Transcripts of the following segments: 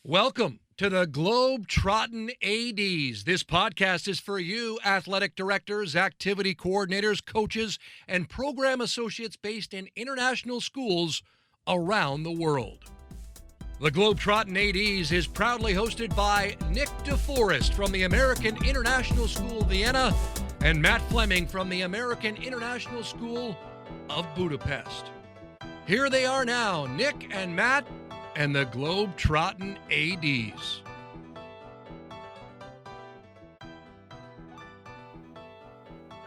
Welcome to the Globetrottin ADs. This podcast is for you, athletic directors, activity coordinators, coaches, and program associates based in international schools around the world. The Globetrottin ADs is proudly hosted by Nick DeForest from the American International School Vienna and Matt Fleming from the American International School of Budapest. Here they are now, Nick and Matt and the Globetrottin ADs.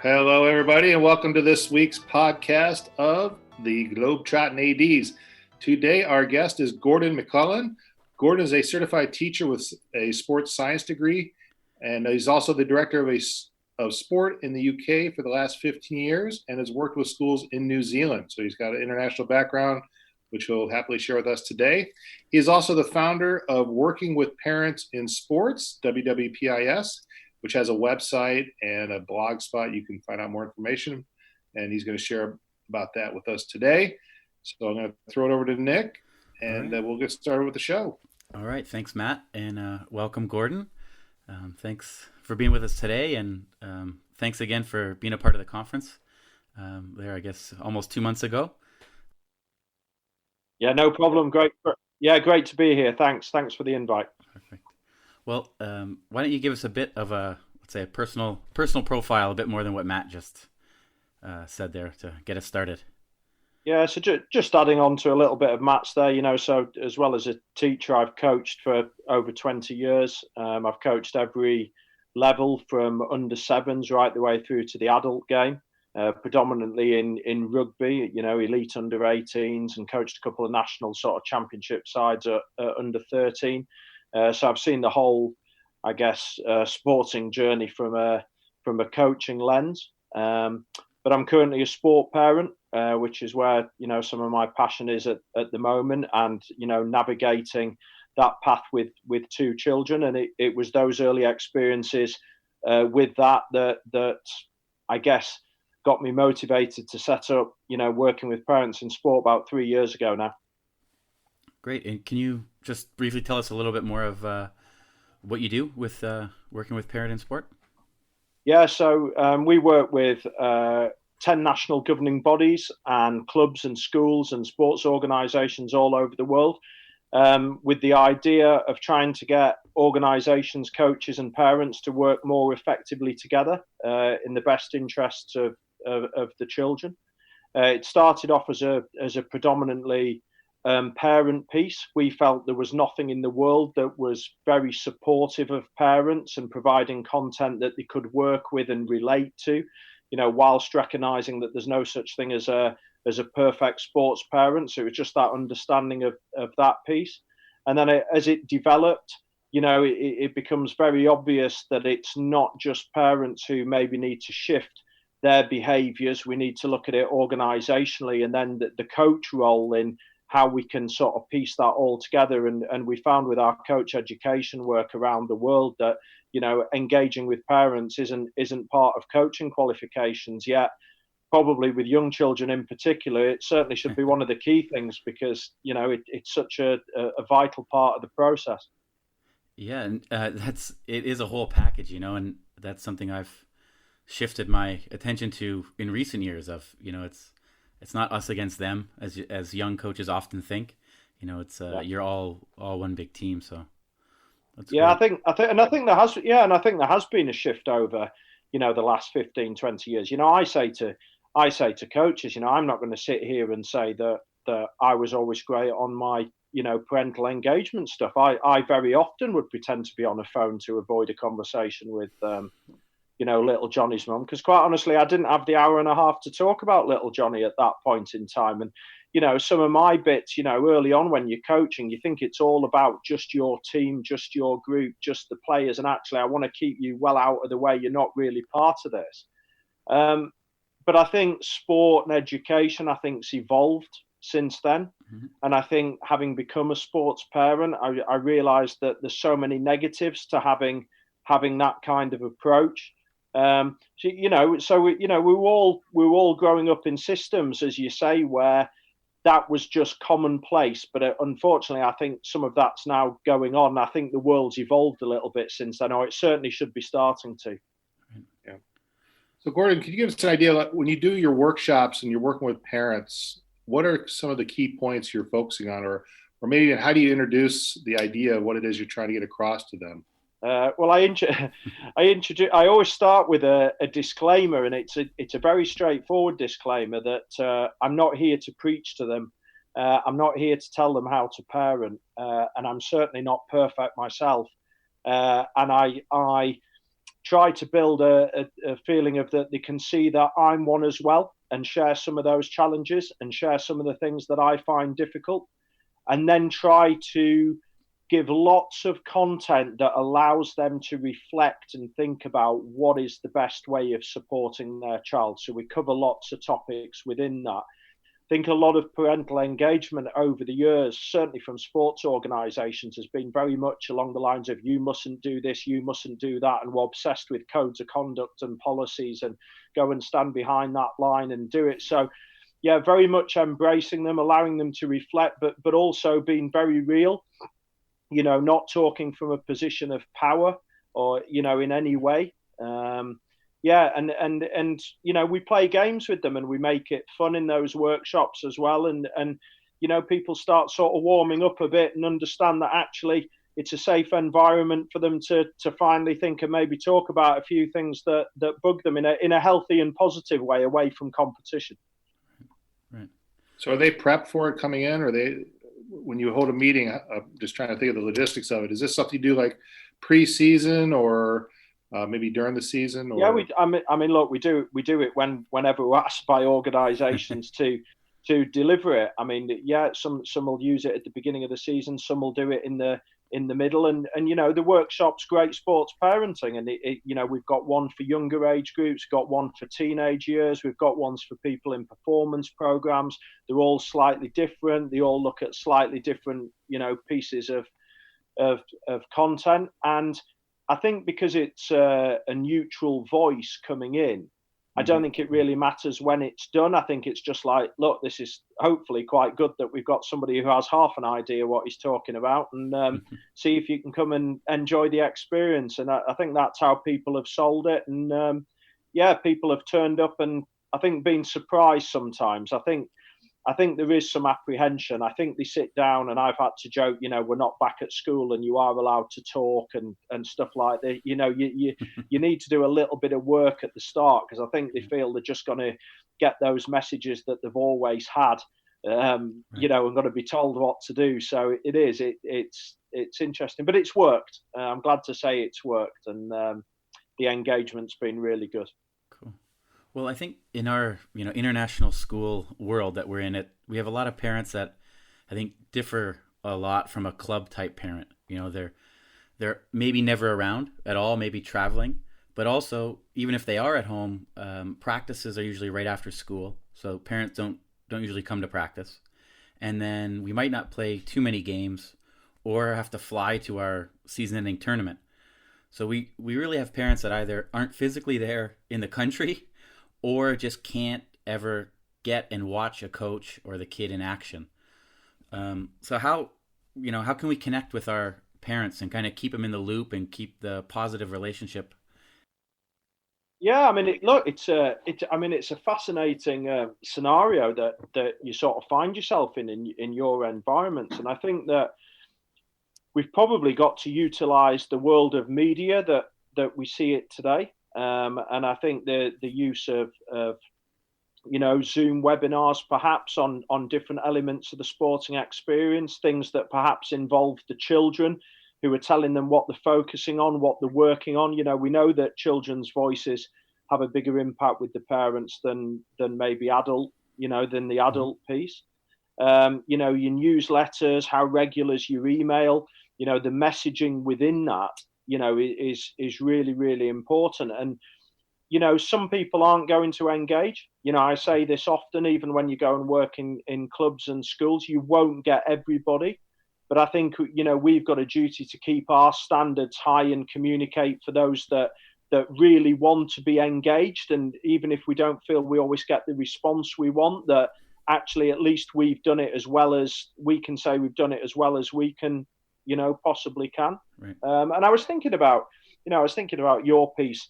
Hello, everybody, and welcome to this week's podcast of the Globetrottin ADs. Today, our guest is Gordon MacLelland. Gordon is a certified teacher with a sports science degree, and he's also the director of sport in the UK for the last 15 years and has worked with schools in New Zealand. So he's got an international background, which he'll happily share with us today. He is also the founder of Working with Parents in Sports, WWPIS, which has a website and a blog spot. You can find out more information, and he's going to share about that with us today. So I'm going to throw it over to Nick, and we'll get started with the show. All right. Thanks, Matt, and welcome, Gordon. Thanks for being with us today, and thanks again for being a part of the conference there, I guess, almost 2 months ago. Yeah, no problem. Great. Yeah, great to be here. Thanks for the invite. Perfect. Well, why don't you give us a bit of a, let's say, a personal profile, a bit more than what Matt just said there to get us started. Yeah, so just adding on to a little bit of Matt's there, so as well as a teacher, I've coached for over 20 years. I've coached every level from under sevens right the way through to the adult game. Predominantly in rugby, elite under 18s, and coached a couple of national sort of championship sides at under 13. So I've seen the whole, I guess, sporting journey from a coaching lens. But I'm currently a sport parent, which is where some of my passion is at the moment, and navigating that path with two children. And it was those early experiences with that I guess got me motivated to set up, Working with Parents in Sport about 3 years ago now. Great. And can you just briefly tell us a little bit more of what you do with Working with Parent in Sport? Yeah, so we work with 10 national governing bodies and clubs and schools and sports organisations all over the world, with the idea of trying to get organisations, coaches and parents to work more effectively together in the best interests of the children. It started off as a predominantly parent piece. We felt there was nothing in the world that was very supportive of parents and providing content that they could work with and relate to, whilst recognising that there's no such thing as a perfect sports parent. So it was just that understanding of that piece. And then as it developed, it becomes very obvious that it's not just parents who maybe need to shift their behaviours. We need to look at it organisationally, and then the coach role in how we can sort of piece that all together. And we found with our coach education work around the world that, engaging with parents isn't part of coaching qualifications yet. Probably with young children in particular, it certainly should be one of the key things, because, it's such a vital part of the process. Yeah, and it is a whole package, and that's something I've shifted my attention to in recent years. Of it's not us against them, as young coaches often think. It's you're all one big team. So that's great. I think there has been a shift over the last 15, 20 years. I say to coaches, I'm not going to sit here and say that I was always great on my parental engagement stuff. I very often would pretend to be on a phone to avoid a conversation with little Johnny's mum, because quite honestly, I didn't have the hour and a half to talk about little Johnny at that point in time. And some of my bits, early on when you're coaching, you think it's all about just your team, just your group, just the players, and actually I want to keep you well out of the way. You're not really part of this. But I think sport and education, it's evolved since then. Mm-hmm. And I think having become a sports parent, I realized that there's so many negatives to having that kind of approach. So we were all growing up in systems, as you say, where that was just commonplace. But unfortunately, I think some of that's now going on. I think the world's evolved a little bit since then, or it certainly should be starting to. Yeah. So, Gordon, can you give us an idea, like, when you do your workshops and you're working with parents, what are some of the key points you're focusing on, or maybe how do you introduce the idea of what it is you're trying to get across to them? Well, I always start with a disclaimer, and it's a very straightforward disclaimer that I'm not here to preach to them. I'm not here to tell them how to parent, and I'm certainly not perfect myself. And I try to build a feeling of that they can see that I'm one as well, and share some of those challenges and share some of the things that I find difficult, and then try to give lots of content that allows them to reflect and think about what is the best way of supporting their child. So we cover lots of topics within that. I think a lot of parental engagement over the years, certainly from sports organisations, has been very much along the lines of you mustn't do this, you mustn't do that, and we're obsessed with codes of conduct and policies and go and stand behind that line and do it. So yeah, very much embracing them, allowing them to reflect, but also being very real. Not talking from a position of power or, in any way. And we play games with them and we make it fun in those workshops as well. And people start sort of warming up a bit and understand that actually it's a safe environment for them to finally think and maybe talk about a few things that bug them in a healthy and positive way away from competition. Right. So are they prepped for it coming in, or when you hold a meeting, I'm just trying to think of the logistics of it. Is this something you do like pre-season or maybe during the season? Or? Yeah, look, we do it whenever we're asked by organisations to deliver it. Some will use it at the beginning of the season, some will do it in the middle, and the workshop's great sports parenting, and we've got one for younger age groups, got one for teenage years, we've got ones for people in performance programs. They're all slightly different, they all look at slightly different pieces of content, and I think because it's a neutral voice coming in, I don't think it really matters when it's done. I think it's just like, look, this is hopefully quite good that we've got somebody who has half an idea what he's talking about, and see if you can come and enjoy the experience. And I think that's how people have sold it. And people have turned up and I think been surprised sometimes. I think there is some apprehension. I think they sit down and I've had to joke, we're not back at school and you are allowed to talk and stuff like that. You need to do a little bit of work at the start because I think they feel they're just going to get those messages that they've always had, and got to be told what to do. So it's interesting, but it's worked. I'm glad to say it's worked, and the engagement's been really good. Well, I think in our international school world that we're in, we have a lot of parents that I think differ a lot from a club type parent. They're maybe never around at all, maybe traveling, but also even if they are at home, practices are usually right after school, so parents don't usually come to practice, and then we might not play too many games or have to fly to our season-ending tournament. So we really have parents that either aren't physically there in the country or just can't ever get and watch a coach or the kid in action. So how can we connect with our parents and kind of keep them in the loop and keep the positive relationship? Yeah, it's a fascinating scenario that you sort of find yourself in your environment, and I think that we've probably got to utilize the world of media that we see it today. And I think the use of Zoom webinars perhaps on different elements of the sporting experience, things that perhaps involve the children who are telling them what they're focusing on, what they're working on. We know that children's voices have a bigger impact with the parents than maybe than the adult piece. Your newsletters, how regular is your email, the messaging within that, is really, really important. And, some people aren't going to engage. I say this often, even when you go and work in clubs and schools, you won't get everybody. But I think, we've got a duty to keep our standards high and communicate for those that really want to be engaged. And even if we don't feel we always get the response we want, that actually, at least we've done it as well as we can say we've done it as well as we can, possibly can. Right. And I was thinking about your piece,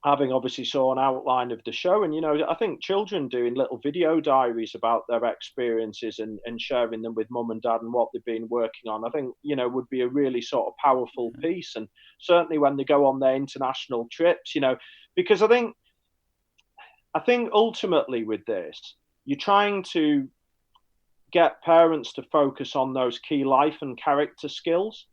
having obviously saw an outline of the show, and I think children doing little video diaries about their experiences and sharing them with mum and dad and what they've been working on, I think would be a really sort of powerful piece. And certainly when they go on their international trips, because I think ultimately with this, you're trying to get parents to focus on those key life and character skills.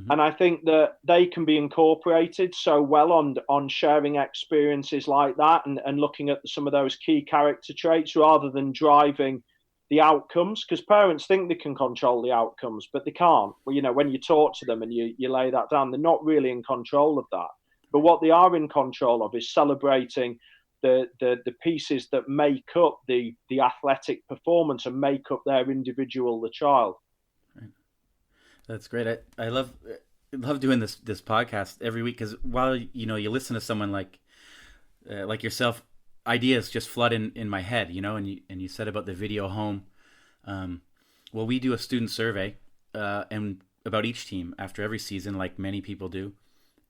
And I think that they can be incorporated so well on sharing experiences like that and looking at some of those key character traits rather than driving the outcomes, because parents think they can control the outcomes, but they can't. Well, when you talk to them and you lay that down, they're not really in control of that. But what they are in control of is celebrating the pieces that make up the athletic performance and make up their individual, the child. That's great. I love doing this podcast every week, because while you listen to someone like yourself, ideas just flood in my head. And you said about the video home. Well, we do a student survey and about each team after every season, like many people do,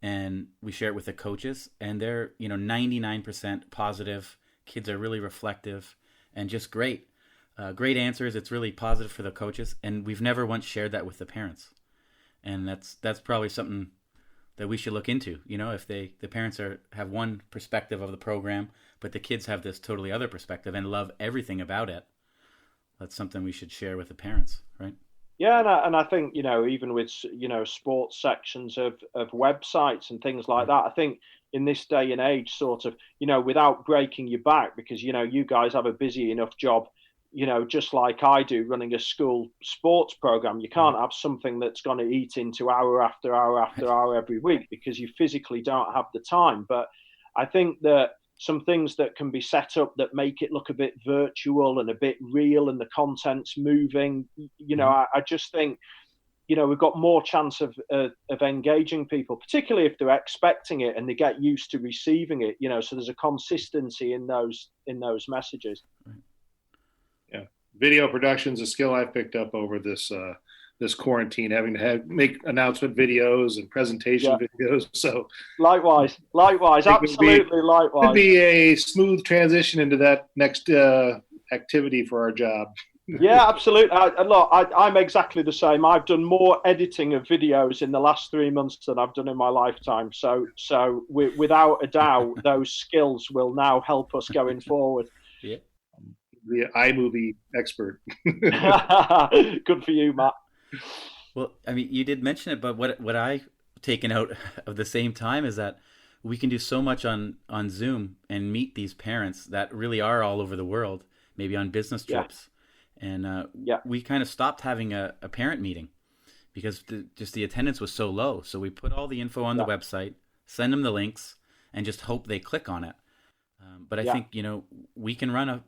and we share it with the coaches, and they're 99% positive. Kids are really reflective and just great. Great answers. It's really positive for the coaches, and we've never once shared that with the parents. And that's probably something that we should look into. If the parents have one perspective of the program, but the kids have this totally other perspective and love everything about it, that's something we should share with the parents, right? Yeah, and I think even with sports sections of websites and things like that, I think in this day and age, sort of without breaking your back, because you guys have a busy enough job, just like I do, running a school sports program. You can't have something that's going to eat into hour after hour after hour every week, because you physically don't have the time. But I think that some things that can be set up that make it look a bit virtual and a bit real, and the content's moving, I just think, we've got more chance of engaging people, particularly if they're expecting it and they get used to receiving it, so there's a consistency in those messages. Yeah. Video production is a skill I've picked up over this quarantine, having to make announcement videos and presentation videos. So likewise, absolutely likewise. Could be a smooth transition into that next activity for our job. Yeah, absolutely. I'm exactly the same. I've done more editing of videos in the last 3 months than I've done in my lifetime. So without a doubt, those skills will now help us going forward. Yeah. The iMovie expert. Good for you, Matt. Well, I mean, you did mention it, but what I've taken out of the same time is that we can do so much on Zoom and meet these parents that really are all over the world, maybe on business trips. Yeah. And we kind of stopped having a parent meeting because the attendance was so low. So we put all the info on the website, send them the links, and just hope they click on it. But I think, we can run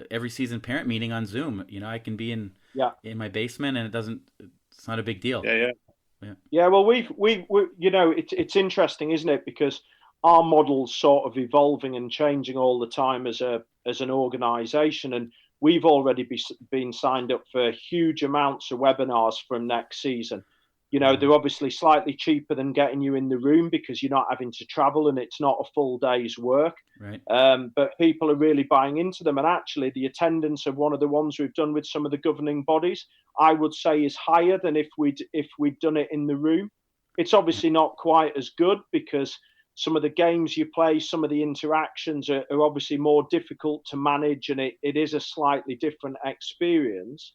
every season parent meeting on Zoom. I can be in my basement, and it's not a big deal. Yeah. Well, we it's interesting, isn't it? Because our model's sort of evolving and changing all the time as an organization, and we've already been signed up for huge amounts of webinars from next season. They're obviously slightly cheaper than getting you in the room because you're not having to travel and it's not a full day's work. Right. But people are really buying into them. And actually, the attendance of one of the ones we've done with some of the governing bodies, I would say, is higher than if we'd done it in the room. It's obviously not quite as good because some of the games you play, some of the interactions are obviously more difficult to manage, and it is a slightly different experience.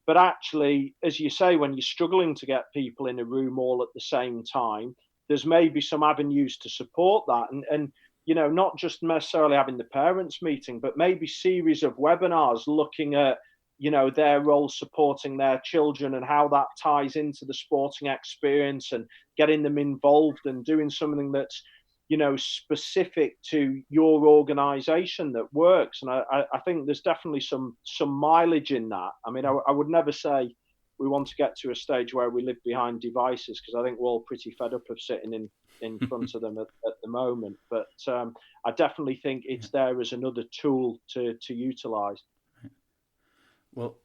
But actually, as you say, when you're struggling to get people in a room all at the same time, there's maybe some avenues to support that. And not just necessarily having the parents meeting, but maybe series of webinars looking at, their role supporting their children and how that ties into the sporting experience, and getting them involved and doing something that's, specific to your organization that works. And I think there's definitely some mileage in that. I mean, I would never say we want to get to a stage where we live behind devices, because I think we're all pretty fed up of sitting in front of them at the moment. But I definitely think it's there as another tool to utilize. Well,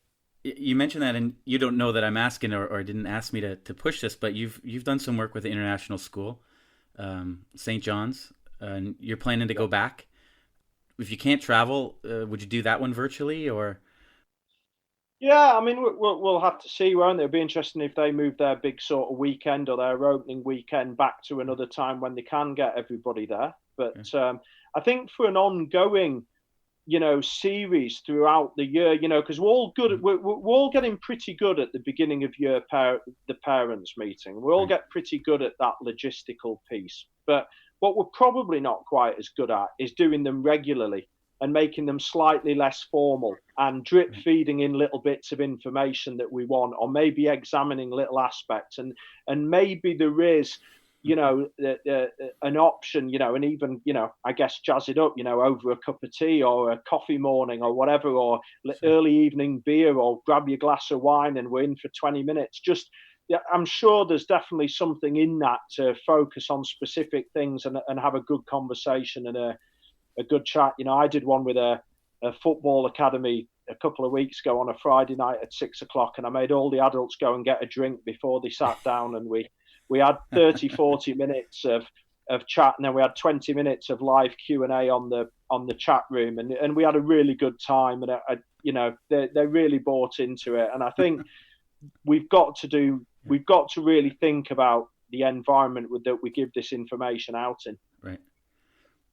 you mentioned that, and you don't know that I'm asking or didn't ask me to push this, but you've done some work with the international school, St. John's, and you're planning to go back. If you can't travel, would you do that one virtually or? Yeah, I mean, we'll have to see, won't it? It'll be interesting if they move their big sort of weekend or their opening weekend back to another time when they can get everybody there. But I think for an ongoing, series throughout the year, because we're all good, we're all getting pretty good at the beginning of year, the parents meeting. We all get pretty good at that logistical piece. But what we're probably not quite as good at is doing them regularly and making them slightly less formal and drip feeding in little bits of information that we want, or maybe examining little aspects. And maybe there is, an option, and even, I guess jazz it up, over a cup of tea or a coffee morning or whatever, or early evening beer, or grab your glass of wine and we're in for 20 minutes. I'm sure there's definitely something in that to focus on specific things and have a good conversation and a good chat. I did one with a football academy a couple of weeks ago on a Friday night at 6:00, and I made all the adults go and get a drink before they sat down, and we had 30, 40 minutes of chat, and then we had 20 minutes of live Q&A on the chat room, and we had a really good time, and they really bought into it. And I think we've got to really think about the environment that we give this information out in. Right.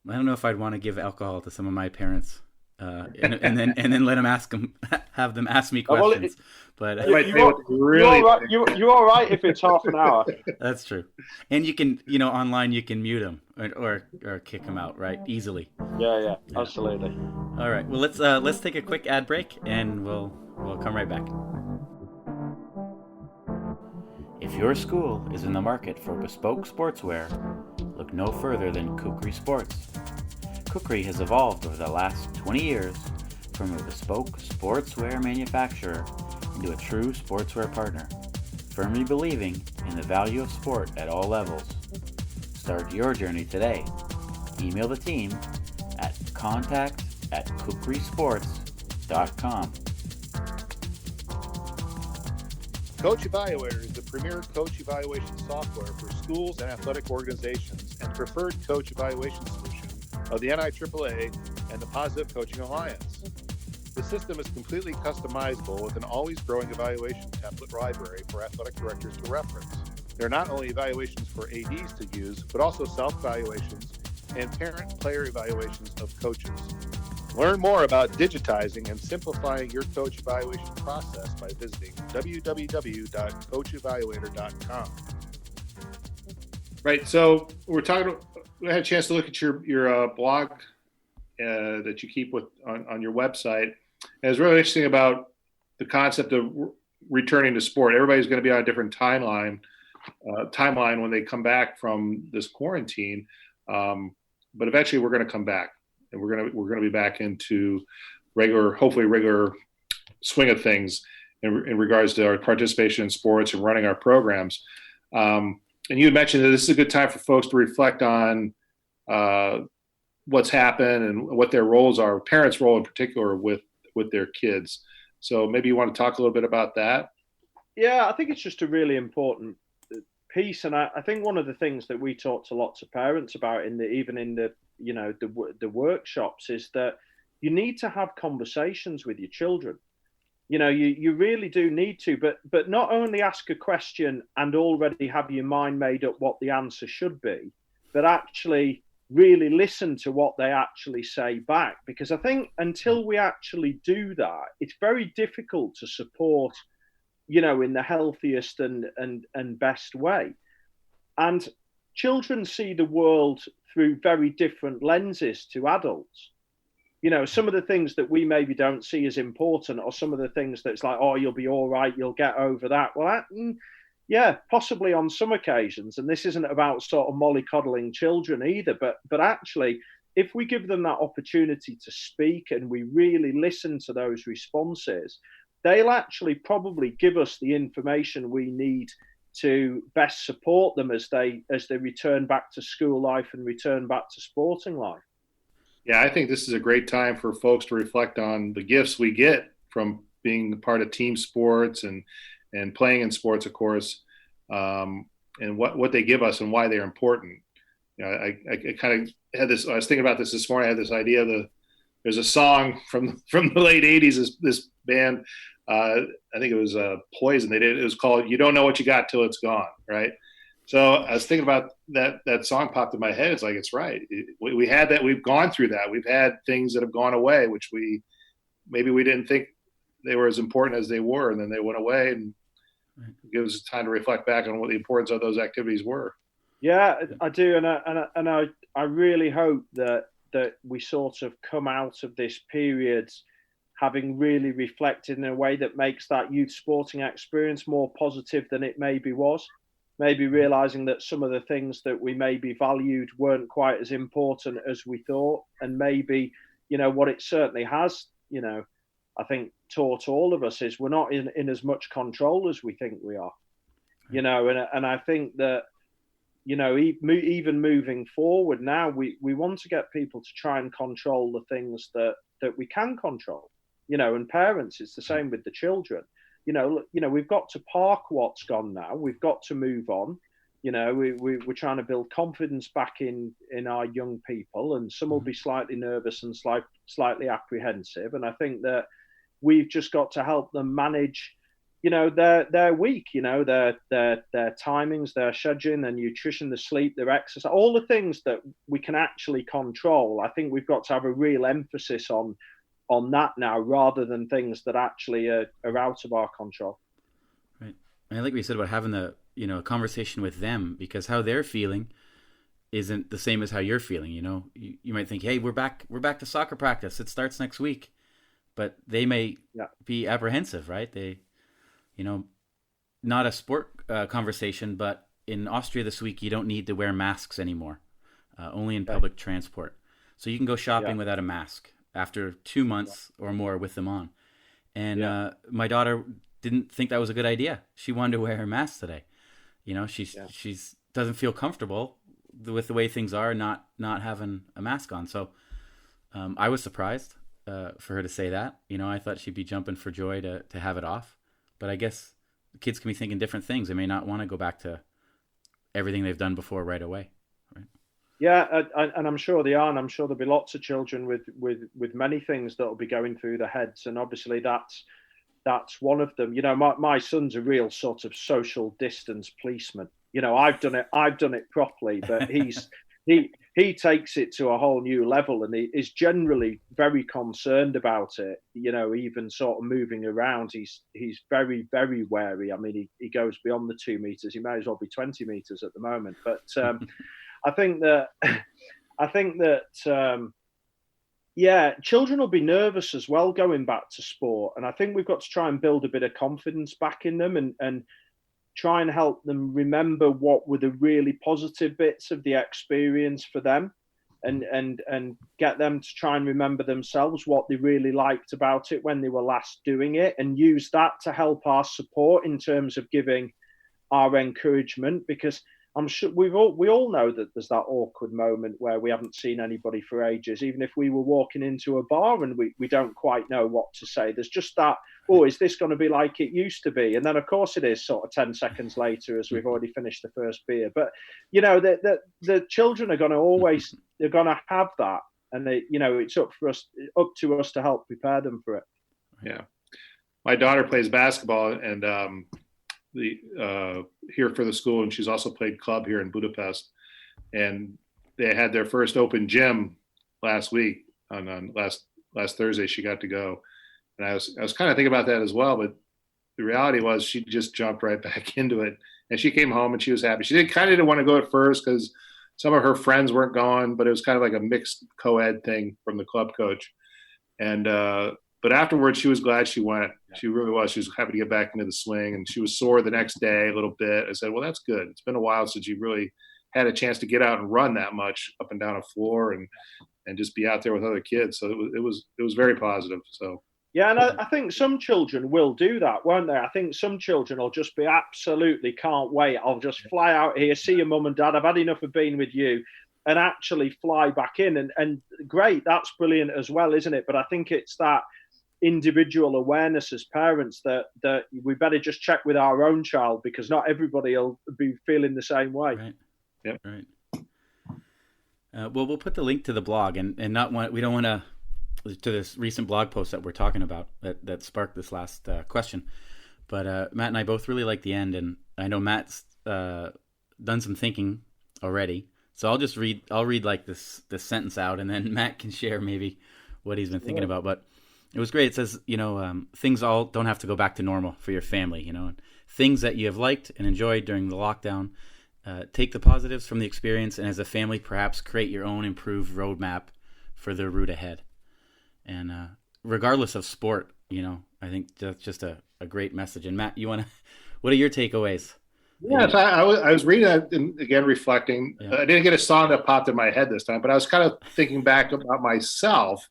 I don't know if I'd want to give alcohol to some of my parents, and then let them have them ask me questions. You're all right if it's half an hour. That's true. And you can, online you can mute them or kick them out, right? Easily. Yeah, absolutely. All right. Well, let's take a quick ad break, and we'll come right back. If your school is in the market for bespoke sportswear, look no further than Kukri Sports. Kukri has evolved over the last 20 years from a bespoke sportswear manufacturer into a true sportswear partner, firmly believing in the value of sport at all levels. Start your journey today. Email the team at contact@kukrisports.com. Coach Evaluator is the premier coach evaluation software for schools and athletic organizations and preferred coach evaluation solution of the NIAAA and the Positive Coaching Alliance. The system is completely customizable with an always growing evaluation template library for athletic directors to reference. There are not only evaluations for ADs to use, but also self-evaluations and parent-player evaluations of coaches. Learn more about digitizing and simplifying your coach evaluation process by visiting www.coachevaluator.com. Right. So we had a chance to look at your blog that you keep on your website. And it's really interesting about the concept of returning to sport. Everybody's going to be on a different timeline when they come back from this quarantine. But eventually we're going to come back. And we're gonna be back into hopefully regular swing of things in regards to our participation in sports and running our programs. And you had mentioned that this is a good time for folks to reflect on what's happened and what their roles are, parents' role in particular with their kids. So maybe you want to talk a little bit about that. Yeah, I think it's just a really important piece, and I think one of the things that we talk to lots of parents about even in the workshops is that you need to have conversations with your children. You really do need to, but not only ask a question and already have your mind made up what the answer should be, but actually really listen to what they actually say back. Because I think until we actually do that, it's very difficult to support, in the healthiest and best way. And children see the world through very different lenses to adults. Some of the things that we maybe don't see as important, or some of the things that's like, oh, you'll be all right, you'll get over that. Well, yeah, possibly on some occasions. And this isn't about sort of mollycoddling children either. But actually, if we give them that opportunity to speak and we really listen to those responses, they'll actually probably give us the information we need to best support them as they return back to school life and return back to sporting life. Yeah, I think this is a great time for folks to reflect on the gifts we get from being part of team sports and playing in sports, of course, and what they give us and why they're important. I kind of had this. I was thinking about this morning. I had this idea that there's a song from the late '80s. This band, I think it was Poison. It was called "You Don't Know What You Got Till It's Gone." Right. So I was thinking about that song popped in my head. It's like, it's right. We had that. We've gone through that. We've had things that have gone away, which maybe we didn't think they were as important as they were, and then they went away, and it gives us time to reflect back on what the importance of those activities were. Yeah, I do, and I really hope that we sort of come out of this period having really reflected in a way that makes that youth sporting experience more positive than it maybe was. Maybe realizing that some of the things that we maybe valued weren't quite as important as we thought, and maybe, what it certainly has, I think taught all of us is we're not in as much control as we think we are, and I think that, even moving forward now, we want to get people to try and control the things that we can control, and parents, it's the same with the children. We've got to park what's gone now. We've got to move on. We're trying to build confidence back in our young people, and some will be slightly nervous and slightly apprehensive. And I think that we've just got to help them manage, their week, their timings, their scheduling, their nutrition, their sleep, their exercise, all the things that we can actually control. I think we've got to have a real emphasis on that now, rather than things that actually are out of our control. Right. And like we said about having a conversation with them, because how they're feeling isn't the same as how you're feeling. You might think, hey, we're back to soccer practice. It starts next week. But they may be apprehensive, right? They, not a sport conversation, but in Austria this week, you don't need to wear masks anymore, only in public transport. So you can go shopping without a mask after 2 months or more with them on. And my daughter didn't think that was a good idea. She wanted to wear her mask today. She's doesn't feel comfortable with the way things are, not having a mask on. So I was surprised for her to say that. I thought she'd be jumping for joy to have it off. But I guess kids can be thinking different things. They may not want to go back to everything they've done before right away. Right? Yeah, and I'm sure they are, and I'm sure there'll be lots of children with many things that will be going through their heads, and obviously that's one of them. My son's a real sort of social distance policeman. I've done it properly, but he takes it to a whole new level, and he is generally very concerned about it. Even sort of moving around, he's very, very wary. I mean, he goes beyond the 2 meters. He may as well be 20 meters at the moment. But I think that children will be nervous as well going back to sport, and I think we've got to try and build a bit of confidence back in them, and try and help them remember what were the really positive bits of the experience for them, and get them to try and remember themselves what they really liked about it when they were last doing it, and use that to help our support in terms of giving our encouragement, because I'm sure we all know that there's that awkward moment where we haven't seen anybody for ages, even if we were walking into a bar and we don't quite know what to say. There's just that, is this going to be like it used to be? And then, of course, it is sort of 10 seconds later as we've already finished the first beer. But, the children are going to they're going to have that. And, it's up to us to help prepare them for it. Yeah. My daughter plays basketball, and here for the school, and she's also played club here in Budapest, and they had their first open gym last week on last Thursday. She got to go, and I was kind of thinking about that as well, but the reality was she just jumped right back into it, and she came home and she was happy. She didn't want to go at first because some of her friends weren't going, but it was kind of like a mixed co-ed thing from the club coach, and but afterwards, she was glad she went. She really was. She was happy to get back into the swing, and she was sore the next day a little bit. I said, well, that's good. It's been a while since you really had a chance to get out and run that much up and down a floor and just be out there with other kids. So it was very positive. So yeah, and I think some children will do that, won't they? I think some children will just be absolutely can't wait. I'll just fly out here, see your mum and dad. I've had enough of being with you, and actually fly back in. And great, that's brilliant as well, isn't it? But I think it's individual awareness as parents that we better just check with our own child, because not everybody will be feeling the same way. Right. Yep. Right. Well, we'll put the link to the blog, and we don't want to this recent blog post that we're talking about that sparked this last question. But Matt and I both really like the end, and I know Matt's done some thinking already. So I'll read like this sentence out, and then Matt can share maybe what he's been thinking about. But it was great. It says, things all don't have to go back to normal for your family, and things that you have liked and enjoyed during the lockdown. Take the positives from the experience, and as a family, perhaps create your own improved roadmap for the route ahead. And regardless of sport, I think that's just a great message. And Matt, what are your takeaways? Yes, I was reading that and again reflecting. Yeah. I didn't get a song that popped in my head this time, but I was kind of thinking back about myself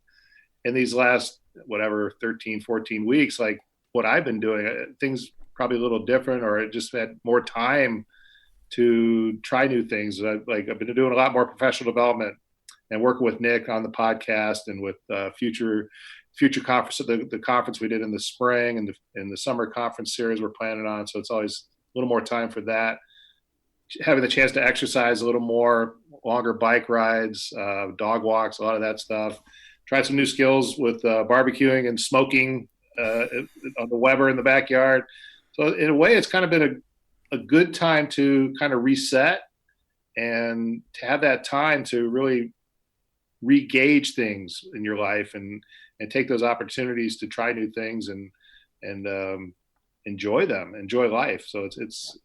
in these last 13, 14 weeks, like what I've been doing. Things probably a little different, or I just had more time to try new things. I've been doing a lot more professional development and working with Nick on the podcast and with future conference, the conference we did in the spring and the summer conference series we're planning on. So it's always a little more time for that. Having the chance to exercise a little more, longer bike rides, dog walks, a lot of that stuff. Tried some new skills with barbecuing and smoking on the Weber in the backyard. So in a way, it's kind of been a good time to kind of reset and to have that time to really re-gauge things in your life and take those opportunities to try new things and enjoy life. So it's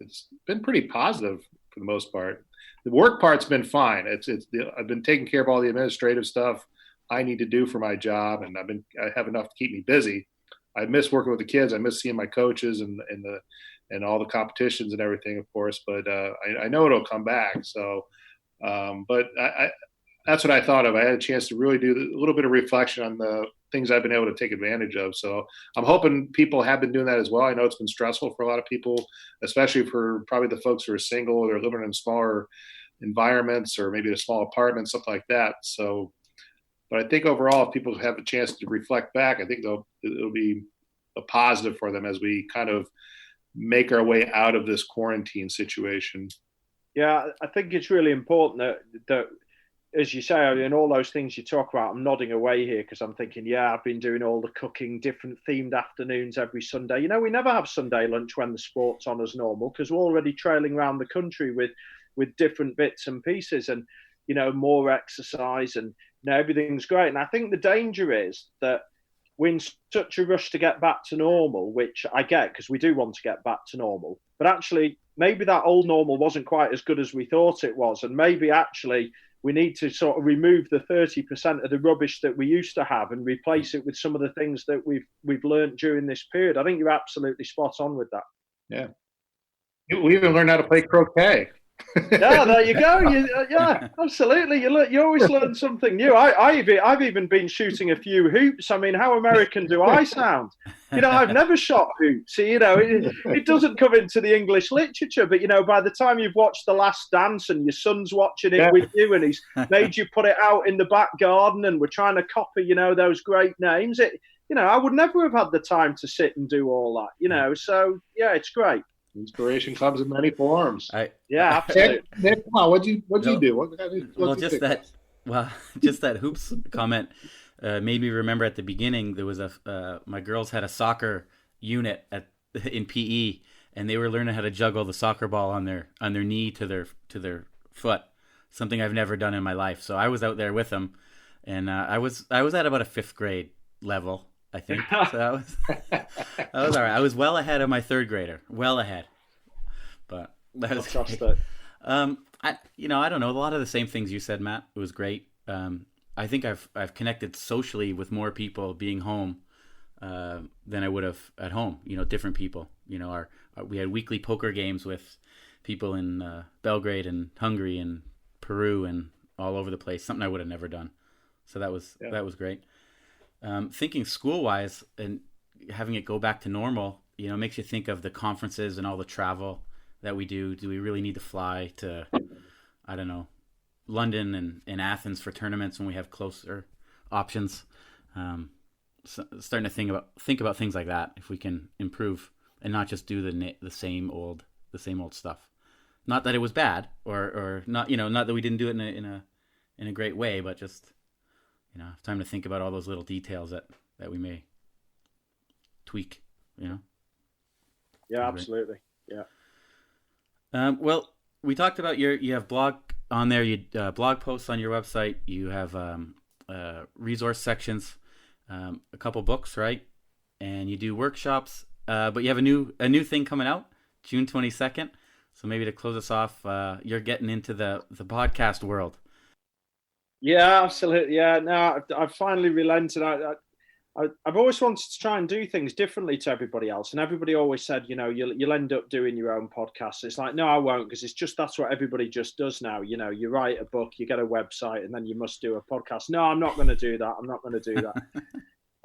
been pretty positive for the most part. The work part's been fine. I've been taking care of all the administrative stuff I need to do for my job, and I have enough to keep me busy. I miss working with the kids. I miss seeing my coaches and all the competitions and everything, of course. But I know it'll come back. So, but that's what I thought of. I had a chance to really do a little bit of reflection on the things I've been able to take advantage of. So I'm hoping people have been doing that as well. I know it's been stressful for a lot of people, especially for probably the folks who are single or they're living in smaller environments or maybe a small apartment, something like that. So, but I think overall, if people have a chance to reflect back, I think it'll be a positive for them as we kind of make our way out of this quarantine situation. Yeah, I think it's really important that as you say, and all those things you talk about, I'm nodding away here because I'm thinking, I've been doing all the cooking, different themed afternoons every Sunday. We never have Sunday lunch when the sport's on as normal because we're already trailing around the country with different bits and pieces and, more exercise and everything's great. And I think the danger is that we're in such a rush to get back to normal, which I get because we do want to get back to normal. But actually, maybe that old normal wasn't quite as good as we thought it was. And maybe actually we need to sort of remove the 30% of the rubbish that we used to have and replace it with some of the things that we've learned during this period. I think you're absolutely spot on with that. Yeah. We even learned how to play croquet. Yeah, there you go. Yeah, absolutely. You always learn something new. I've even been shooting a few hoops. I mean, how American do I sound? I've never shot hoops. It doesn't come into the English literature, but by the time you've watched The Last Dance and your son's watching it with you, and he's made you put it out in the back garden, and we're trying to copy, those great names. I would never have had the time to sit and do all that. So yeah, it's great. Inspiration comes in many forms. Absolutely. Nick, come on, what'd you do? Just that hoops comment made me remember at the beginning there was my girls had a soccer unit in PE, and they were learning how to juggle the soccer ball on their knee to their foot, something I've never done in my life. So I was out there with them, and I was at about a 5th grade level, I think. So I was all right. I was well ahead of my 3rd grader, well ahead. But that was great. I don't know, a lot of the same things you said, Matt. It was great. I think I've connected socially with more people being home than I would have at home. Different people. We had weekly poker games with people in Belgrade and Hungary and Peru and all over the place. Something I would have never done. So that was great. Thinking school-wise and having it go back to normal, makes you think of the conferences and all the travel that we do. Do we really need to fly to, I don't know, London and Athens for tournaments when we have closer options? starting to think about things like that. If we can improve and not just do the same old stuff. Not that it was bad, or not, not that we didn't do it in a great way, but just, time to think about all those little details that we may tweak. Yeah, absolutely. Yeah. Well, we talked about you have blog on there. You blog posts on your website. You have resource sections, a couple books, right? And you do workshops. But you have a new thing coming out June 22nd. So maybe to close us off, you're getting into the podcast world. Yeah, absolutely. Yeah, no, I've finally relented. I've always wanted to try and do things differently to everybody else, and everybody always said, you'll end up doing your own podcast. It's like, no, I won't, because that's what everybody just does now. You write a book, you get a website, and then you must do a podcast. No, I'm not going to do that. I'm not going to do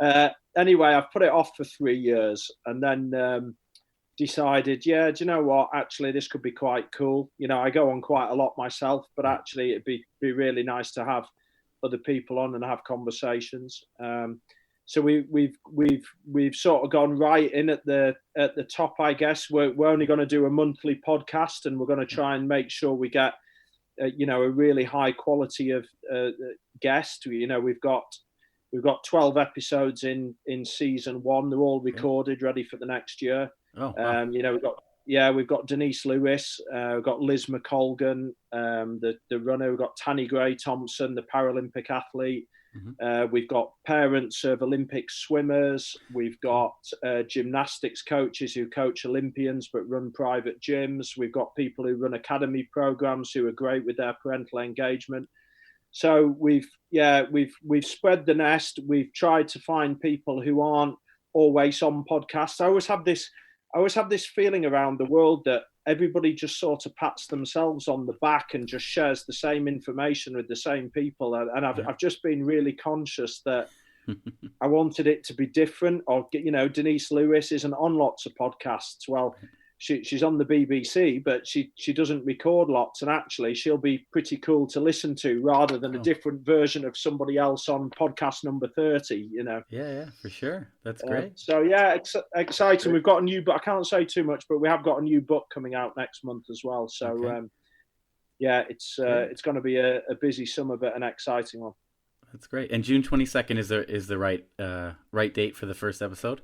that. Anyway, I've put it off for 3 years, and then decided, do you know what? Actually, this could be quite cool. I go on quite a lot myself, but actually, it'd be really nice to have other people on and have conversations. So we've sort of gone right in at the top, I guess. We're only going to do a monthly podcast, and we're going to try and make sure we get a really high quality of guest. We've got 12 episodes in season 1. They're all recorded, ready for the next year. Oh, wow. We've got Denise Lewis, we've got Liz McColgan, the runner. We've got Tanny Gray Thompson, the Paralympic athlete. Mm-hmm. We've got parents of Olympic swimmers. We've got gymnastics coaches who coach Olympians but run private gyms. We've got people who run academy programs who are great with their parental engagement. So we've spread the nest. We've tried to find people who aren't always on podcasts. I always have this feeling around the world that everybody just sort of pats themselves on the back and just shares the same information with the same people. And I've just been really conscious that I wanted it to be different. Or, Denise Lewis isn't on lots of podcasts. Well, she's on the BBC, but she doesn't record lots. And actually, she'll be pretty cool to listen to rather than a different version of somebody else on podcast number 30, Yeah, for sure. That's great. So, yeah, exciting. We've got a new book. I can't say too much, but we have got a new book coming out next month as well. So, it's going to be a busy summer, but an exciting one. That's great. And June 22nd is the right date for the first episode?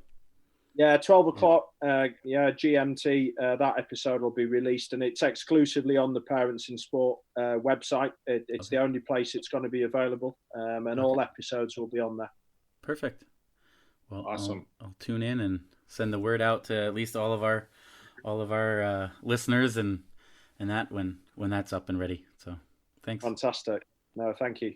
Yeah, 12 o'clock, GMT, that episode will be released, and it's exclusively on the Parents in Sport website. It's the only place it's going to be available, and all episodes will be on there. Perfect. Well, awesome. I'll tune in and send the word out to at least all of our listeners and that when that's up and ready. So thanks. Fantastic. No, thank you.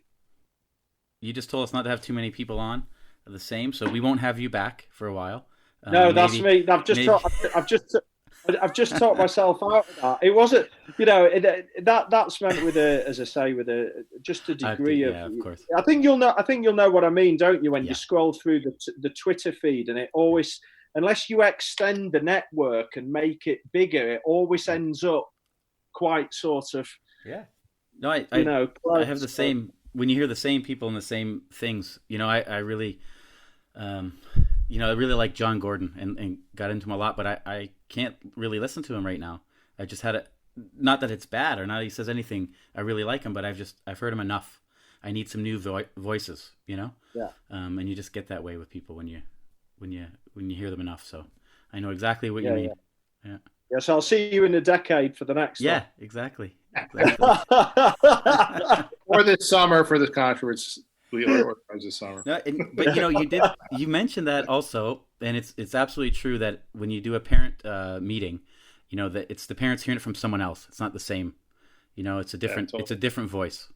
You just told us not to have too many people on the same, so we won't have you back for a while. No, that's me. I've just talked myself out of that. It wasn't, that's meant with just a degree of course. I think you'll know what I mean, don't you? When you scroll through the Twitter feed, and it always, unless you extend the network and make it bigger, it always ends up quite sort of. Yeah. No, I have the same. When you hear the same people and the same things, I really. I really like John Gordon and got into him a lot, but I can't really listen to him right now. I just had not that it's bad or not he says anything. I really like him, but I've heard him enough. I need some new voices, Yeah. And you just get that way with people when you hear them enough. So I know exactly what you mean. Yeah. Yeah. So I'll see you in a decade for the next one. Yeah, exactly. Or this summer for the conference. This summer. No, but you mentioned that also, and it's absolutely true that when you do a parent meeting, that it's the parents hearing it from someone else. It's not the same. It's a different it's a different voice.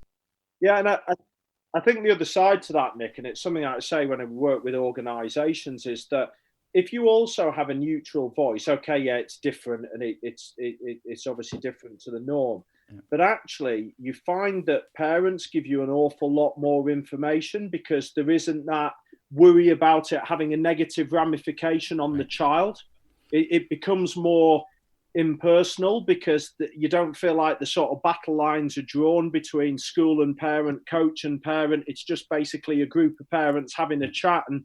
Yeah, and I think the other side to that, Nick, and it's something I say when I work with organisations, is that if you also have a neutral voice, it's different, and it's obviously different to the norm. Yeah. But actually, you find that parents give you an awful lot more information because there isn't that worry about it having a negative ramification on the child. It becomes more impersonal because you don't feel like the sort of battle lines are drawn between school and parent, coach and parent. It's just basically a group of parents having a chat. And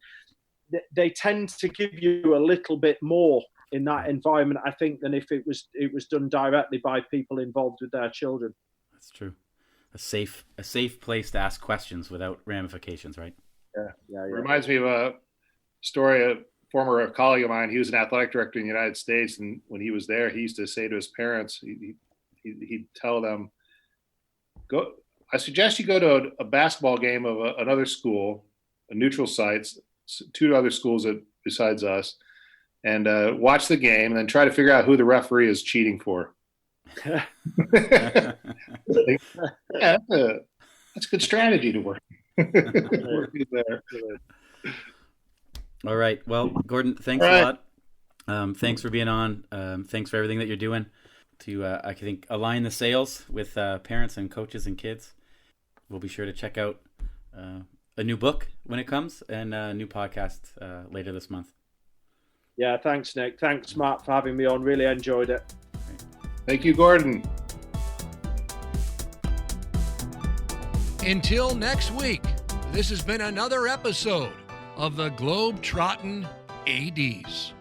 they tend to give you a little bit more in that environment, I think, than if it was done directly by people involved with their children. That's true. A safe place to ask questions without ramifications, right? Yeah. Reminds me of a story. A former colleague of mine, he was an athletic director in the United States, and when he was there, he used to say to his parents, he'd tell them, "Go. I suggest you go to a basketball game of another school, a neutral site, 2 other schools besides us, and watch the game, and then try to figure out who the referee is cheating for." Yeah, that's a good strategy to work. There. All right. Well, Gordon, thanks a lot. Thanks for being on. Thanks for everything that you're doing to, I think, align the sails with parents and coaches and kids. We'll be sure to check out a new book when it comes and a new podcast later this month. Yeah, thanks, Nick. Thanks, Matt, for having me on. Really enjoyed it. Thank you, Gordon. Until next week, this has been another episode of the Globetrottin ADs.